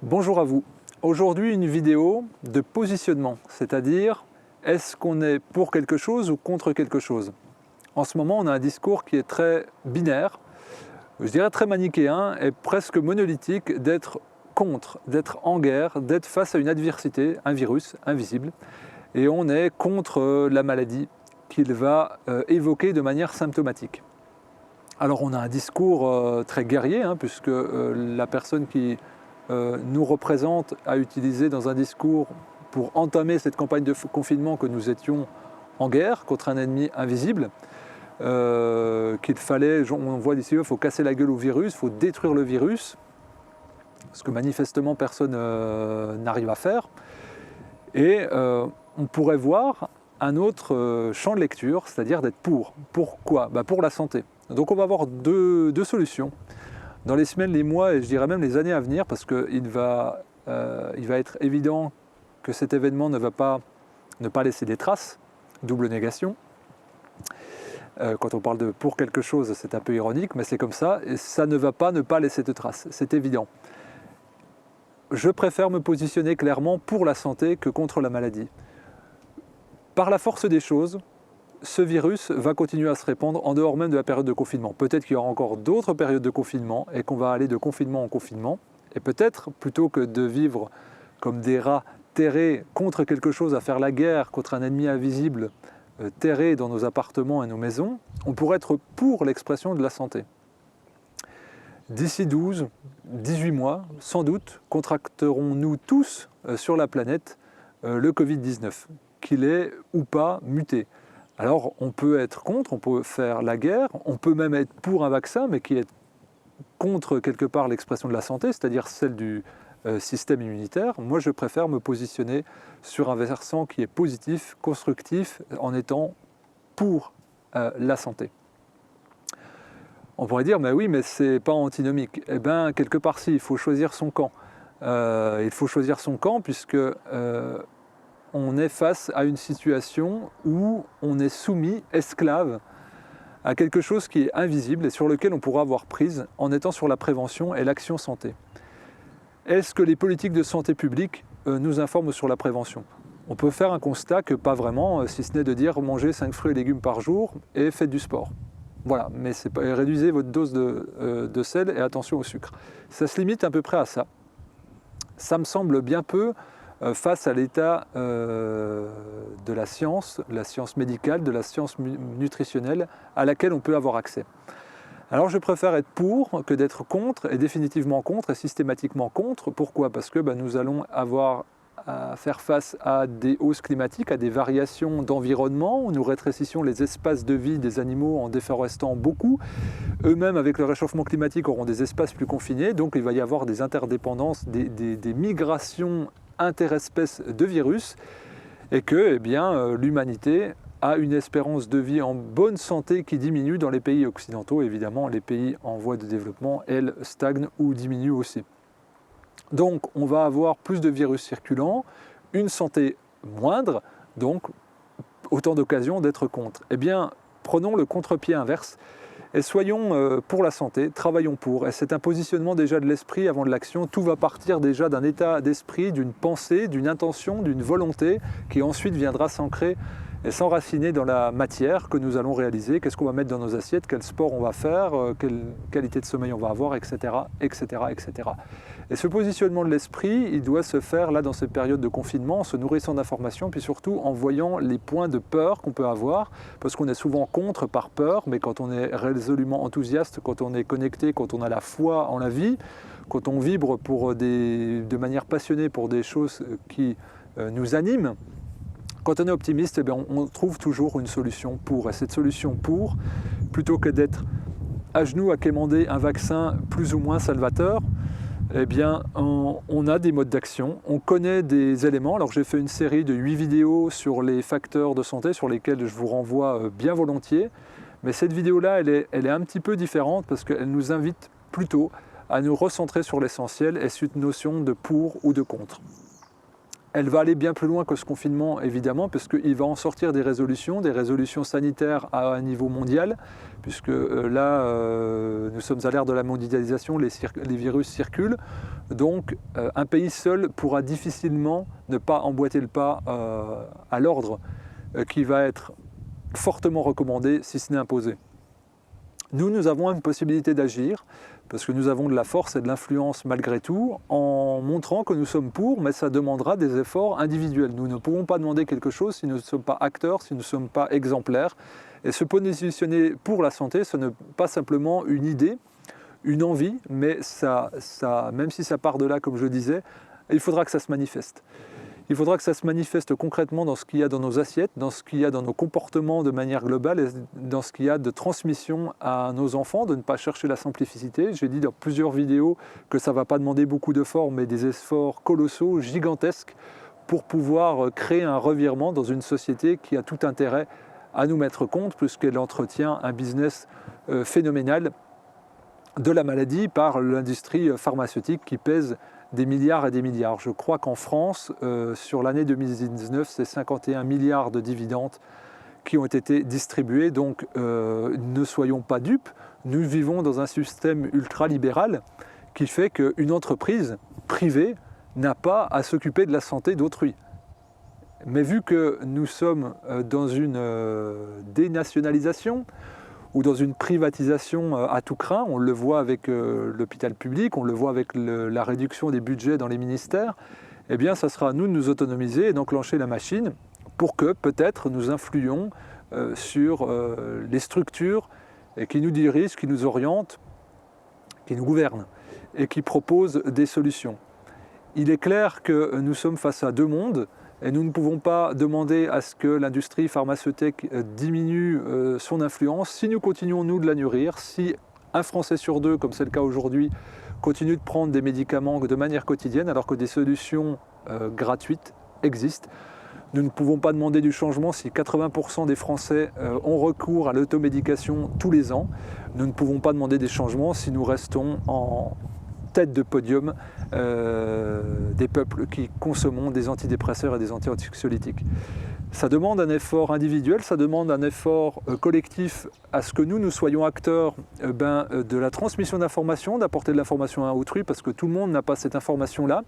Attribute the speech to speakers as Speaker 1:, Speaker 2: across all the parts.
Speaker 1: Bonjour à vous. Aujourd'hui, une vidéo de positionnement, c'est-à-dire est-ce qu'on est pour quelque chose ou contre quelque chose? En ce moment, on a un discours qui est très binaire, je dirais très manichéen et presque monolithique d'être contre, d'être en guerre, d'être face à une adversité, un virus invisible, et on est contre la maladie qu'il va évoquer de manière symptomatique. Alors on a un discours très guerrier, puisque la personne qui nous représente a utilisé dans un discours pour entamer cette campagne de confinement que nous étions en guerre contre un ennemi invisible, qu'il fallait, on voit d'ici, il faut casser la gueule au virus, il faut détruire le virus, ce que manifestement personne n'arrive à faire. Et on pourrait voir un autre champ de lecture, c'est-à-dire d'être pour. Pourquoi? Pour la santé. Donc on va avoir deux solutions dans les semaines, les mois et je dirais même les années à venir, parce qu'il va être évident que cet événement ne pas laisser des traces, double négation. Quand on parle de pour quelque chose, c'est un peu ironique, mais c'est comme ça, et ça ne va pas ne pas laisser de traces, c'est évident. Je préfère me positionner clairement pour la santé que contre la maladie. Par la force des choses, ce virus va continuer à se répandre en dehors même de la période de confinement. Peut-être qu'il y aura encore d'autres périodes de confinement et qu'on va aller de confinement en confinement. Et peut-être, plutôt que de vivre comme des rats terrés contre quelque chose, à faire la guerre contre un ennemi invisible, terrés dans nos appartements et nos maisons, on pourrait être pour l'expression de la santé. D'ici 12, 18 mois, sans doute, contracterons-nous tous sur la planète le Covid-19, qu'il est ou pas muté. Alors on peut être contre, on peut faire la guerre, on peut même être pour un vaccin, mais qui est contre quelque part l'expression de la santé, c'est-à-dire celle du système immunitaire. Moi je préfère me positionner sur un versant qui est positif, constructif, en étant pour la santé. On pourrait dire, mais oui, mais c'est pas antinomique. Eh bien, quelque part si, il faut choisir son camp. Il faut choisir son camp puisque on est face à une situation où on est soumis, esclave, à quelque chose qui est invisible et sur lequel on pourra avoir prise en étant sur la prévention et l'action santé. Est-ce que les politiques de santé publique nous informent sur la prévention? On peut faire un constat que pas vraiment, si ce n'est de dire mangez 5 fruits et légumes par jour et faites du sport. Voilà, mais réduisez votre dose de sel et attention au sucre. Ça se limite à peu près à ça. Ça me semble bien peu face à l'état de la science médicale, de la science nutritionnelle à laquelle on peut avoir accès. Alors je préfère être pour que d'être contre, et définitivement contre, et systématiquement contre. Pourquoi? Parce que nous allons avoir à faire face à des hausses climatiques, à des variations d'environnement, où nous rétrécissons les espaces de vie des animaux en déforestant beaucoup. Eux-mêmes, avec le réchauffement climatique, auront des espaces plus confinés, donc il va y avoir des interdépendances, des migrations interespèces de virus, et que l'humanité a une espérance de vie en bonne santé qui diminue dans les pays occidentaux. Évidemment, les pays en voie de développement, elles, stagnent ou diminuent aussi. Donc on va avoir plus de virus circulants, une santé moindre, donc autant d'occasions d'être contre. Eh bien, prenons le contre-pied inverse et soyons pour la santé, travaillons pour. Et c'est un positionnement déjà de l'esprit avant de l'action. Tout va partir déjà d'un état d'esprit, d'une pensée, d'une intention, d'une volonté qui ensuite viendra s'ancrer et s'enraciner dans la matière que nous allons réaliser. Qu'est-ce qu'on va mettre dans nos assiettes, quel sport on va faire, quelle qualité de sommeil on va avoir, etc., etc., etc. Et ce positionnement de l'esprit, il doit se faire là dans cette période de confinement, en se nourrissant d'informations, puis surtout en voyant les points de peur qu'on peut avoir, parce qu'on est souvent contre par peur, mais quand on est résolument enthousiaste, quand on est connecté, quand on a la foi en la vie, quand on vibre de manière passionnée pour des choses qui nous animent, quand on est optimiste, on trouve toujours une solution pour. Et cette solution pour, plutôt que d'être à genoux à quémander un vaccin plus ou moins salvateur, on a des modes d'action, on connaît des éléments. Alors j'ai fait une série de 8 vidéos sur les facteurs de santé sur lesquels je vous renvoie bien volontiers. Mais cette vidéo-là, elle est un petit peu différente parce qu'elle nous invite plutôt à nous recentrer sur l'essentiel et sur une notion de pour ou de contre. Elle va aller bien plus loin que ce confinement, évidemment, parce qu'il va en sortir des résolutions sanitaires à un niveau mondial, puisque nous sommes à l'ère de la mondialisation, les virus circulent. Donc, un pays seul pourra difficilement ne pas emboîter le pas à l'ordre qui va être fortement recommandé, si ce n'est imposé. Nous avons une possibilité d'agir, parce que nous avons de la force et de l'influence malgré tout, en montrant que nous sommes pour, mais ça demandera des efforts individuels. Nous ne pouvons pas demander quelque chose si nous ne sommes pas acteurs, si nous ne sommes pas exemplaires. Et se positionner pour la santé, ce n'est pas simplement une idée, une envie, mais même si ça part de là, comme je le disais, il faudra que ça se manifeste. Il faudra que ça se manifeste concrètement dans ce qu'il y a dans nos assiettes, dans ce qu'il y a dans nos comportements de manière globale et dans ce qu'il y a de transmission à nos enfants, de ne pas chercher la simplicité. J'ai dit dans plusieurs vidéos que ça ne va pas demander beaucoup d'efforts, mais des efforts colossaux, gigantesques, pour pouvoir créer un revirement dans une société qui a tout intérêt à nous mettre compte, puisqu'elle entretient un business phénoménal de la maladie par l'industrie pharmaceutique qui pèse des milliards et des milliards. Je crois qu'en France, sur l'année 2019, c'est 51 milliards de dividendes qui ont été distribués. Donc ne soyons pas dupes, nous vivons dans un système ultralibéral qui fait qu'une entreprise privée n'a pas à s'occuper de la santé d'autrui. Mais vu que nous sommes dans une dénationalisation, ou dans une privatisation à tout crin, on le voit avec l'hôpital public, on le voit avec la réduction des budgets dans les ministères, eh bien ça sera à nous de nous autonomiser et d'enclencher la machine pour que peut-être nous influions sur les structures qui nous dirigent, qui nous orientent, qui nous gouvernent et qui proposent des solutions. Il est clair que nous sommes face à deux mondes, et nous ne pouvons pas demander à ce que l'industrie pharmaceutique diminue son influence si nous continuons, nous, de la nourrir, si un Français sur deux, comme c'est le cas aujourd'hui, continue de prendre des médicaments de manière quotidienne alors que des solutions gratuites existent. Nous ne pouvons pas demander du changement si 80% des Français ont recours à l'automédication tous les ans. Nous ne pouvons pas demander des changements si nous restons en tête de podium des peuples qui consommons des antidépresseurs et des anti-anxiolytiques. Ça demande un effort individuel, ça demande un effort collectif à ce que nous soyons acteurs de la transmission d'informations, d'apporter de l'information à autrui, parce que tout le monde n'a pas cette information-là.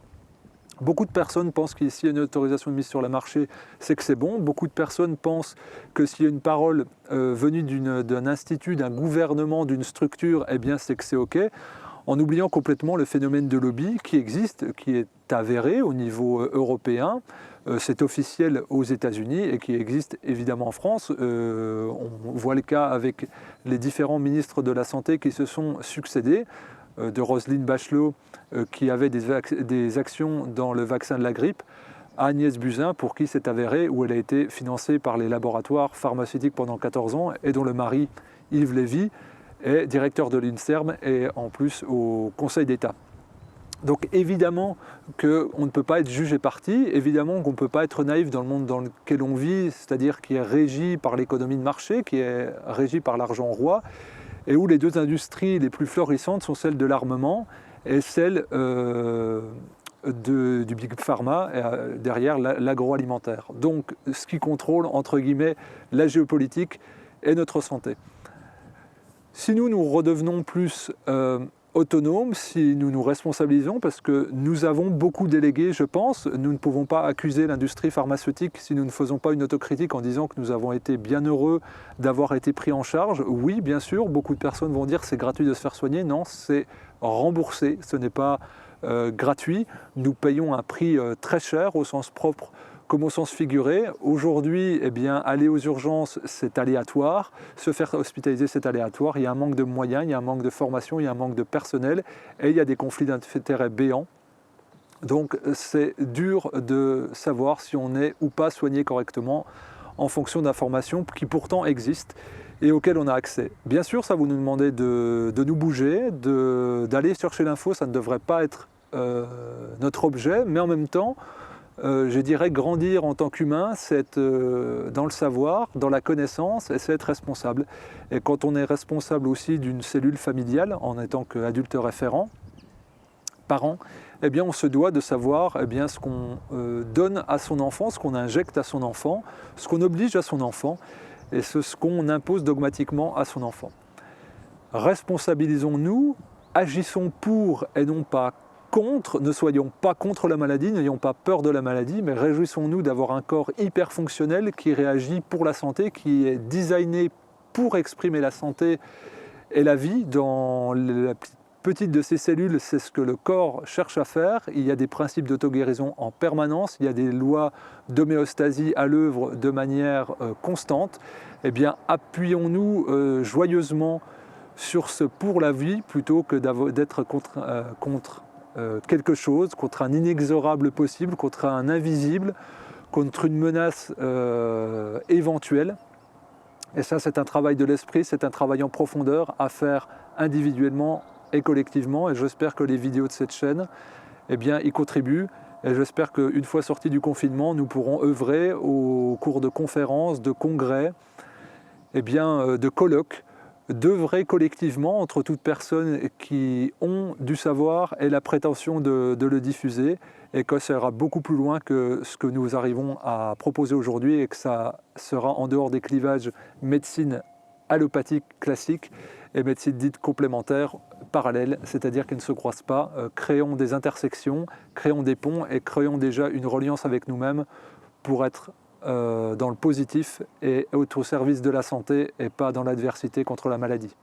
Speaker 1: Beaucoup de personnes pensent que s'il y a une autorisation de mise sur le marché, c'est que c'est bon. Beaucoup de personnes pensent que s'il y a une parole venue d'un institut, d'un gouvernement, d'une structure, eh bien c'est que c'est OK. En oubliant complètement le phénomène de lobby qui existe, qui est avéré au niveau européen, c'est officiel aux États-Unis et qui existe évidemment en France. On voit le cas avec les différents ministres de la Santé qui se sont succédés, de Roselyne Bachelot qui avait des actions dans le vaccin de la grippe, à Agnès Buzyn pour qui c'est avéré, où elle a été financée par les laboratoires pharmaceutiques pendant 14 ans et dont le mari, Yves Lévy, est directeur de l'INSERM et en plus au Conseil d'État. Donc évidemment qu'on ne peut pas être juge et parti, évidemment qu'on ne peut pas être naïf dans le monde dans lequel on vit, c'est-à-dire qui est régi par l'économie de marché, qui est régi par l'argent roi, et où les deux industries les plus florissantes sont celles de l'armement et celles du Big Pharma, derrière l'agroalimentaire. Donc ce qui contrôle, entre guillemets, la géopolitique et notre santé. Si nous redevenons plus autonomes, si nous nous responsabilisons, parce que nous avons beaucoup délégué, je pense, nous ne pouvons pas accuser l'industrie pharmaceutique si nous ne faisons pas une autocritique en disant que nous avons été bien heureux d'avoir été pris en charge. Oui, bien sûr, beaucoup de personnes vont dire que c'est gratuit de se faire soigner. Non, c'est remboursé, ce n'est pas gratuit. Nous payons un prix très cher au sens propre comme au sens figuré. Aujourd'hui, eh bien, aller aux urgences, c'est aléatoire. Se faire hospitaliser, c'est aléatoire. Il y a un manque de moyens, il y a un manque de formation, il y a un manque de personnel et il y a des conflits d'intérêts béants. Donc c'est dur de savoir si on est ou pas soigné correctement en fonction d'informations qui pourtant existent et auxquelles on a accès. Bien sûr, ça vous nous demandez de nous bouger, d'aller chercher l'info, ça ne devrait pas être notre objet, mais en même temps, je dirais grandir en tant qu'humain, c'est être dans le savoir, dans la connaissance et c'est être responsable. Et quand on est responsable aussi d'une cellule familiale en étant qu'adulte référent, parent, eh bien, on se doit de savoir eh bien, ce qu'on donne à son enfant, ce qu'on injecte à son enfant, ce qu'on oblige à son enfant et ce qu'on impose dogmatiquement à son enfant. Responsabilisons-nous, agissons pour et non pas contre, ne soyons pas contre la maladie, n'ayons pas peur de la maladie, mais réjouissons-nous d'avoir un corps hyper fonctionnel qui réagit pour la santé, qui est designé pour exprimer la santé et la vie. Dans la petite de ces cellules, c'est ce que le corps cherche à faire. Il y a des principes d'auto-guérison en permanence, il y a des lois d'homéostasie à l'œuvre de manière constante. Eh bien, appuyons-nous joyeusement sur ce pour la vie plutôt que d'être contre quelque chose, contre un inexorable possible, contre un invisible, contre une menace éventuelle. Et ça, c'est un travail de l'esprit, c'est un travail en profondeur à faire individuellement et collectivement. Et j'espère que les vidéos de cette chaîne eh bien, y contribuent. Et j'espère qu'une fois sortis du confinement, nous pourrons œuvrer au cours de conférences, de congrès, eh bien, de colloques, d'œuvrer collectivement entre toutes personnes qui ont du savoir et la prétention de le diffuser, et que ça ira beaucoup plus loin que ce que nous arrivons à proposer aujourd'hui, et que ça sera en dehors des clivages médecine allopathique classique et médecine dite complémentaire parallèle, c'est-à-dire qu'elles ne se croisent pas. Créons des intersections, créons des ponts et créons déjà une reliance avec nous-mêmes pour être dans le positif et au service de la santé et pas dans l'adversité contre la maladie.